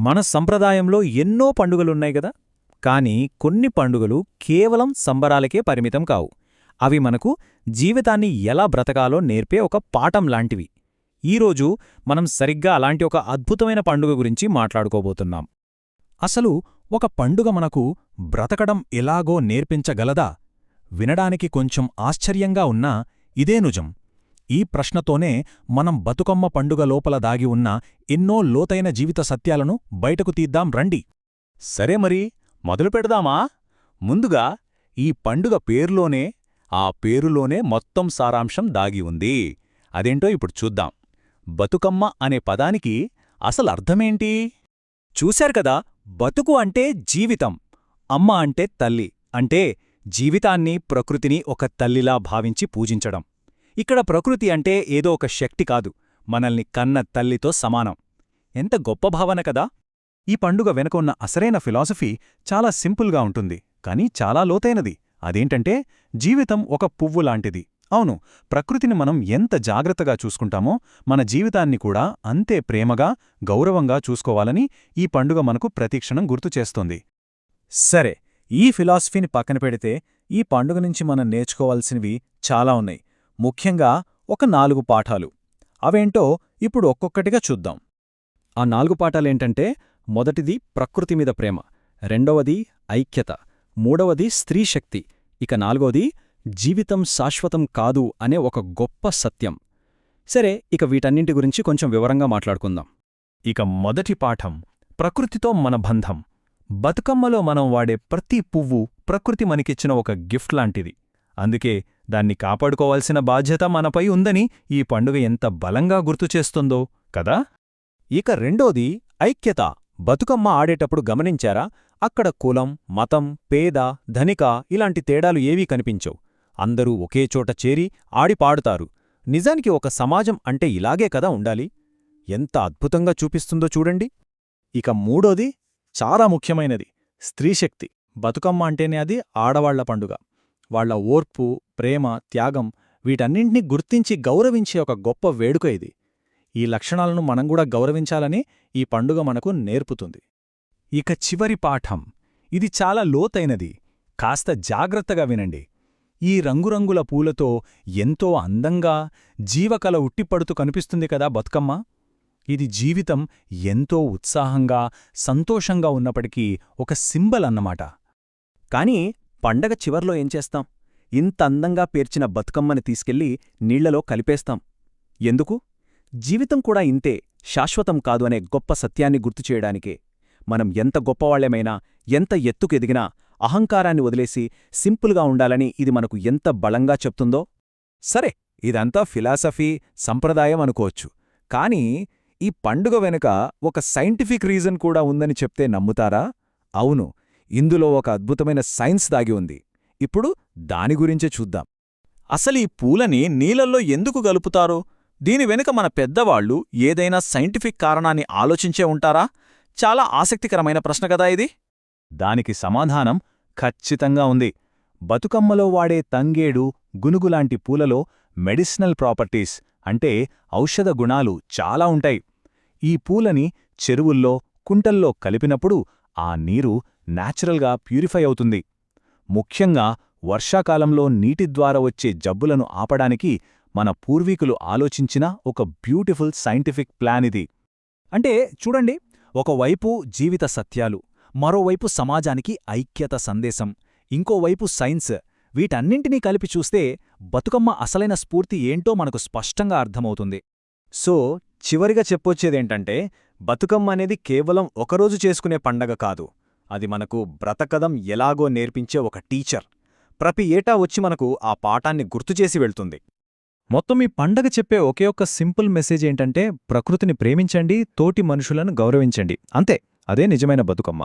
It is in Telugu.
మన సంప్రదాయంలో ఎన్నో పండుగలున్నాయి గదా. కాని కొన్ని పండుగలు కేవలం సంబరాలకే పరిమితం కావు. అవి మనకు జీవితాన్ని ఎలా బ్రతకాలో నేర్పే ఒక పాఠం లాంటివి. ఈరోజు మనం సరిగ్గా అలాంటి ఒక అద్భుతమైన పండుగ గురించి మాట్లాడుకోబోతున్నాం. అసలు ఒక పండుగ మనకు బ్రతకడం ఎలాగో నేర్పించగలదా? వినడానికి కొంచెం ఆశ్చర్యంగా ఉన్నా ఇదే నిజం. ఈ ప్రశ్నతోనే మనం బతుకమ్మ పండుగ లోపల దాగి ఉన్న ఎన్నో లోతైన జీవిత సత్యాలను బయటకు తీద్దాం రండి. సరే మరి మొదలు పెడదామా? ముందుగా ఈ పండుగ పేరులోనే ఆ పేరులోనే మొత్తం సారాంశం దాగి ఉంది. అదేంటో ఇప్పుడు చూద్దాం. బతుకమ్మ అనే పదానికి అసలు అర్థమేంటి? చూశారు కదా, బతుకు అంటే జీవితం, అమ్మ అంటే తల్లి, అంటే జీవితాన్ని ప్రకృతిని ఒక తల్లిలా భావించి పూజించడం. ఇక్కడ ప్రకృతి అంటే ఏదో ఒక శక్తి కాదు, మనల్ని కన్న తల్లితో సమానం. ఎంత గొప్ప భావన కదా. ఈ పండుగ వెనుక ఉన్న అసలైన ఫిలాసఫీ చాలా సింపుల్గా ఉంటుంది, కానీ చాలా లోతైనది. అదేంటంటే, జీవితం ఒక పువ్వు లాంటిది. అవును, ప్రకృతిని మనం ఎంత జాగ్రత్తగా చూసుకుంటామో మన జీవితాన్ని కూడా అంతే ప్రేమగా, గౌరవంగా చూసుకోవాలని ఈ పండుగ మనకు ప్రతిక్షణం గుర్తుచేస్తోంది. సరే, ఈ ఫిలాసఫీని పక్కన పెడితే ఈ పండుగ నుంచి మనం నేర్చుకోవాల్సినవి చాలా ఉన్నాయి. ముఖ్యంగా ఒక 4 పాఠాలు. అవేంటో ఇప్పుడు ఒక్కొక్కటిగా చూద్దాం. ఆ 4 పాఠాలేంటంటే, మొదటిది ప్రకృతి మీద ప్రేమ, రెండవది ఐక్యత, మూడవది స్త్రీశక్తి, ఇక నాలుగవది జీవితం శాశ్వతం కాదు అనే ఒక గొప్ప సత్యం. సరే, ఇక వీటన్నింటి గురించి కొంచెం వివరంగా మాట్లాడుకుందాం. ఇక మొదటి పాఠం, ప్రకృతితో మన బంధం. బతుకమ్మలో మనం వాడే ప్రతి పువ్వు ప్రకృతి మనకిచ్చిన ఒక గిఫ్ట్ లాంటిది. అందుకే దాన్ని కాపాడుకోవాల్సిన బాధ్యత మనపై ఉందని ఈ పండుగ ఎంత బలంగా గుర్తుచేస్తుందో కదా. ఇక రెండోది ఐక్యత. బతుకమ్మ ఆడేటప్పుడు గమనించారా? అక్కడ కులం, మతం, పేద, ధనిక ఇలాంటి తేడాలు ఏవీ కనిపించవు. అందరూ ఒకేచోట చేరి ఆడిపాడుతారు. నిజానికి ఒక సమాజం అంటే ఇలాగే కదా ఉండాలి. ఎంత అద్భుతంగా చూపిస్తుందో చూడండి. ఇక మూడోది చాలా ముఖ్యమైనది, స్త్రీశక్తి. బతుకమ్మ అంటేనే అది ఆడవాళ్ల పండుగ. వాళ్ల ఓర్పు, ప్రేమ, త్యాగం వీటన్నింటినీ గుర్తించి గౌరవించే ఒక గొప్ప వేడుక ఇది. ఈ లక్షణాలను మనం కూడా గౌరవించాలని ఈ పండుగ మనకు నేర్పుతుంది. ఇక చివరి పాఠం, ఇది చాలా లోతైనది. కాస్త జాగ్రత్తగా వినండి. ఈ రంగురంగుల పూలతో ఎంతో అందంగా, జీవకళ ఉట్టిపడుతూ కనిపిస్తుంది కదా బతుకమ్మ. ఇది జీవితం ఎంతో ఉత్సాహంగా, సంతోషంగా ఉన్నప్పటికీ ఒక సింబల్ అన్నమాట. కానీ పండగ చివర్లో ఏం చేస్తాం? ఇంత అందంగా పేర్చిన బతుకమ్మని తీసుకెళ్లి నీళ్లలో కలిపేస్తాం. ఎందుకు? జీవితం కూడా ఇంతే, శాశ్వతం కాదు అనే గొప్ప సత్యాన్ని గుర్తుచేయడానికే. మనం ఎంత గొప్పవాళ్లేమైనా, ఎంత ఎత్తుకెదిగినా అహంకారాన్ని వదిలేసి సింపుల్గా ఉండాలని ఇది మనకు ఎంత బలంగా చెప్తుందో. సరే, ఇదంతా ఫిలాసఫీ, సంప్రదాయం అనుకోవచ్చు. కానీ ఈ పండుగ వెనుక ఒక సైంటిఫిక్ రీజన్ కూడా ఉందని చెప్తే నమ్ముతారా? అవును, ఇందులో ఒక అద్భుతమైన సైన్స్ దాగి ఉంది. ఇప్పుడు దాని గురించే చూద్దాం. అసలు ఈ పూలని నీళ్ళల్లో ఎందుకు గలుపుతారో, దీని వెనుక మన పెద్దవాళ్లు ఏదైనా సైంటిఫిక్ కారణాన్ని ఆలోచించే ఉంటారా? చాలా ఆసక్తికరమైన ప్రశ్న కదా ఇది. దానికి సమాధానం ఖచ్చితంగా ఉంది. బతుకమ్మలో వాడే తంగేడు, గునుగులాంటి పూలలో మెడిసినల్ ప్రాపర్టీస్ అంటే ఔషధ గుణాలు చాలా ఉంటాయి. ఈ పూలని చెరువుల్లో, కుంటల్లో కలిపినప్పుడు ఆ నీరు నేచురల్గా ప్యూరిఫై అవుతుంది. ముఖ్యంగా వర్షాకాలంలో నీటి ద్వారా వచ్చే జబ్బులను ఆపడానికి మన పూర్వీకులు ఆలోచించిన ఒక బ్యూటిఫుల్ సైంటిఫిక్ ప్లాన్ ఇది. అంటే చూడండి, ఒకవైపు జీవిత సత్యాలు, మరోవైపు సమాజానికి ఐక్యత సందేశం, ఇంకోవైపు సైన్స్. వీటన్నింటినీ కలిపి చూస్తే బతుకమ్మ అసలైన స్ఫూర్తి ఏంటో మనకు స్పష్టంగా అర్థమవుతుంది. సో చివరిగా చెప్పొచ్చేదేంటంటే, బతుకమ్మ అనేది కేవలం ఒకరోజు చేసుకునే పండగ కాదు. అది మనకు బ్రతకదం ఎలాగో నేర్పించే ఒక టీచర్. ప్రతి ఏటా వచ్చి మనకు ఆ పాఠాన్ని గుర్తుచేసి వెళ్తుంది. మొత్తం ఈ పండగ చెప్పే ఒకే ఒక్క సింపుల్ మెసేజ్ ఏంటంటే, ప్రకృతిని ప్రేమించండి, తోటి మనుషులను గౌరవించండి. అంతే, అదే నిజమైన బతుకమ్మ.